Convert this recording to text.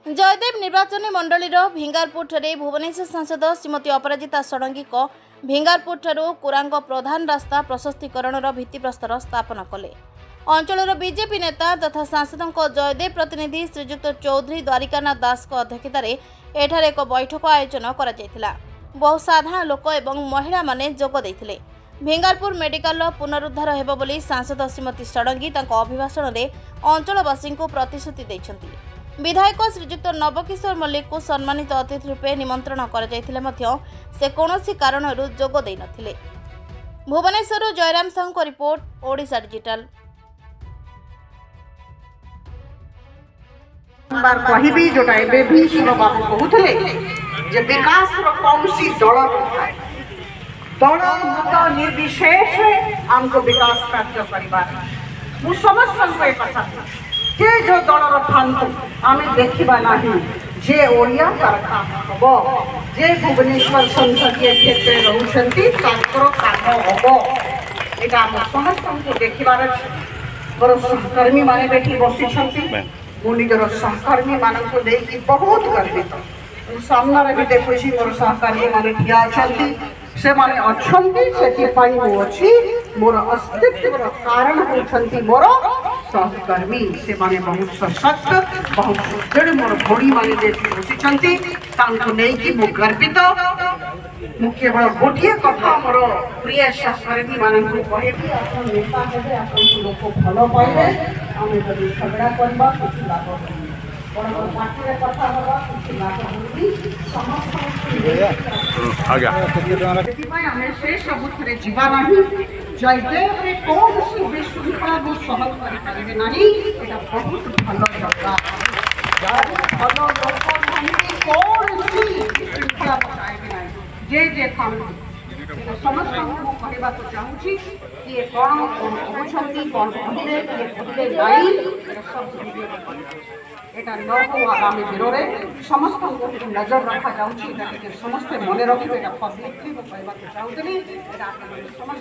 जयदेव निर्वाचन मंडलीर भिंगारपुर भुवनेश्वर सांसद श्रीमती अपराजिता षडंगी भिंगारपुर कोरांग प्रधान रास्ता प्रशस्तीकरण भित्तिप्रस्तर स्थापन कले। अंचल बीजेपी नेता तथा सांसद जयदेव प्रतिनिधि श्रीजुक्त चौधरी द्वारिकानाथ दास अध्यक्षतार एठार एक बैठक आयोजन कर बहु साधारण लोक एवं महिला माने जोग देथिले। भिंगारपुर मेडिकल पुनरुद्धार हेबो बोली सांसद श्रीमती षडंगी अभिभाषण में अंचलवासी को प्रतिश्रुति दैछन्ति। विधायक श्रीजुक्त नवकिशोर मल्लिक को सम्मानित अतिथि रूपे निमंत्रण कर से कौनसी कारण जोग दे नथिले। भुवनेश्वर जयराम साहू को रिपोर्ट, ओडिशा डिजिटल। बार कहबी जोटा एबे भी सुनो बाबू कहउथले जे विकास रो कौनसी दल नथाय, दल मत निर्विशेष हमको विकास प्राप्त करिबार मु समस्त को कथा जे जो दलर थांतु आमे देखिबा नाही जे ओडिया कारखान हबो, जे भुवनेश्वर संसदीय क्षेत्र रहउछंती तांकर काम हबो, एटा हम समस्त को देखिबार अछि। मोर सहकर्मी माने बेठी बसिछंती, मु निजर सहकर्मी मानक देखि बहुत गर्वित। सामने भी देखुछि मोर सहकर्मी माने ठिया अछंती, से माने अछंती सेति पई मु अछि। मोर अस्तित्वर कारण होछंती मोर सहकर्मी, से माने बहुत सशक्त बहुत सुदृढ़ मोर भोड़ी माने देखि बसिछंती, तांको नै कि मु गर्वित। मु केवल गोटिए कथा मोर प्रिय सहकर्मी मानक कहबी, आपण नेता हेबे आपण लोक भलो पाइबे, आमे जदि झगड़ा करबा कुछ लाभ होबी, बड़ पार्टी रे कथा होबा कुछ लाभ होबी, समस्त आज्ञा सेति पई आमे से सबुथरे जीवा नाही। जयदेव रे कोन सी विश्वविद्यालय मु सहल करि परिबे नाही, एटा बहुत भलो जगह भलो लोक नाही, कोन सी विश्वविद्यालय बताइबे नाही। जे काम समस्त को कहबा तो चाहूची कि ये कौन कहउछंती कौन कहले ये कहले नाही, सब एटा न हो आगामी दिन में समस्त को नजर रखा जाउची, समस्त मने रखिबे। एटा पब्लिकली कहबा तो चाहूतली, एटा समस्त